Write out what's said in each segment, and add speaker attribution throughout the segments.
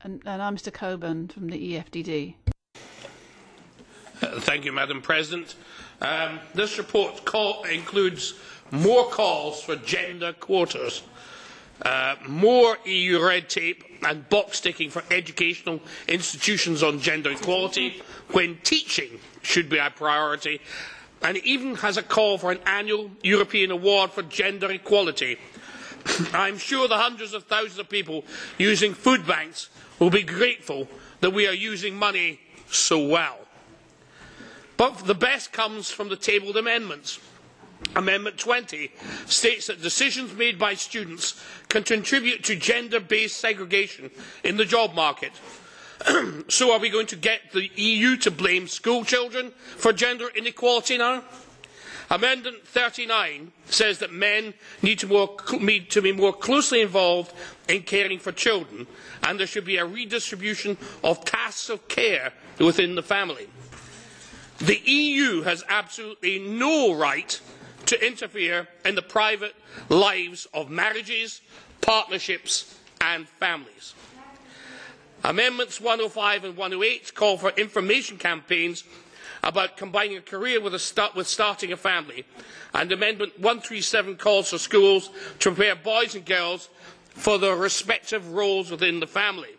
Speaker 1: And I'm Mr. Coburn from the EFDD.
Speaker 2: Thank you, Madam President. This report includes more calls for gender quotas, more EU red tape and box ticking for educational institutions on gender equality, when teaching should be a priority, and it even has a call for an annual European award for gender equality. I am sure the hundreds of thousands of people using food banks will be grateful that we are using money so well. But the best comes from the tabled amendments. Amendment 20 states that decisions made by students can contribute to gender-based segregation in the job market. So are we going to get the EU to blame school children for gender inequality now? Amendment 39 says that men need to be more closely involved in caring for children, and there should be a redistribution of tasks of care within the family. The EU has absolutely no right to interfere in the private lives of marriages, partnerships and families. Amendments 105 and 108 call for information campaigns about combining a career with starting a family, and Amendment 137 calls for schools to prepare boys and girls for their respective roles within the family.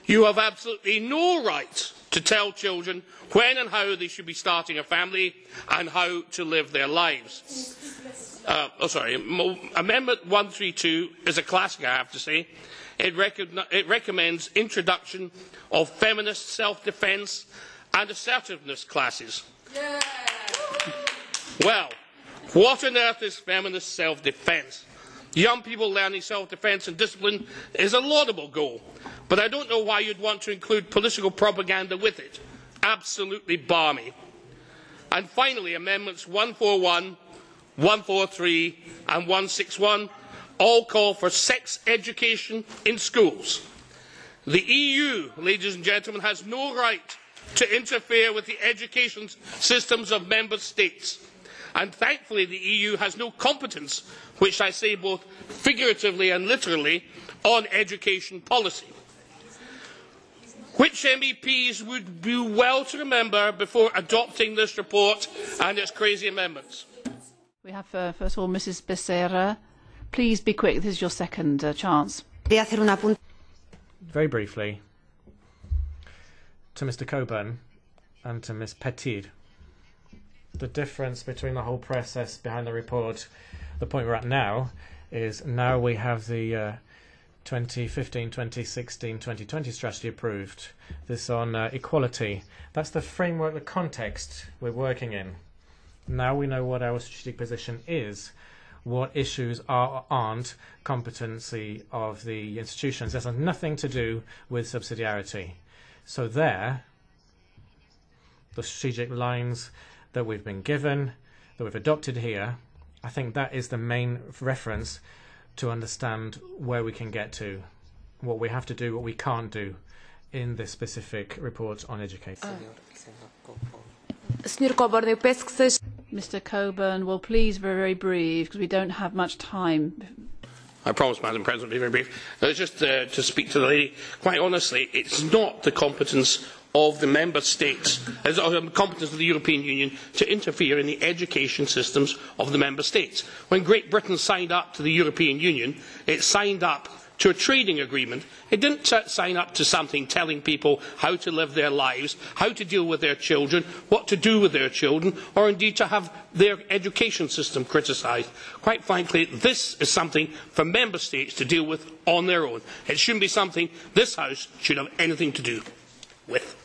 Speaker 2: You have absolutely no right to tell children when and how they should be starting a family and how to live their lives. Amendment 132 is a classic, I have to say. It recommends introduction of feminist self-defence and assertiveness classes. Yeah. Well, what on earth is feminist self-defence? Young people learning self-defence and discipline is a laudable goal, but I don't know why you'd want to include political propaganda with it. Absolutely balmy. And finally, Amendments 141, 143 and 161 all call for sex education in schools. The EU, ladies and gentlemen, has no right to interfere with the education systems of member states. And thankfully the EU has no competence, which I say both figuratively and literally, on education policy. Which MEPs would do well to remember before adopting this report and its crazy amendments?
Speaker 1: We have, first of all, Mrs. BECERRA. Please be quick. This is your second chance.
Speaker 3: Very briefly, to Mr. Coburn and to Ms. Petit. The difference between the whole process behind the report, the point we're at now, is now we have the 2015, 2016, 2020 strategy approved. This on equality. That's the framework, the context we're working in. Now we know what our strategic position is, what issues aren't competency of the institutions. This has nothing to do with subsidiarity. So there, the strategic lines that we've been given, that we've adopted here, I think that is the main reference to understand where we can get to, what we have to do, what we can't do in this specific report on education.
Speaker 1: Mr. Coburn, well, please be very brief, because we don't have much time.
Speaker 2: I promise, Madam President, to be very brief. Just to speak to the lady, quite honestly, it's not the competence of the member states, as the competence of the European Union, to interfere in the education systems of the member states. When Great Britain signed up to the European Union, it signed up to a trading agreement. It didn't sign up to something telling people how to live their lives, how to deal with their children, what to do with their children, or indeed to have their education system criticised. Quite frankly, this is something for member states to deal with on their own. It shouldn't be something this House should have anything to do with.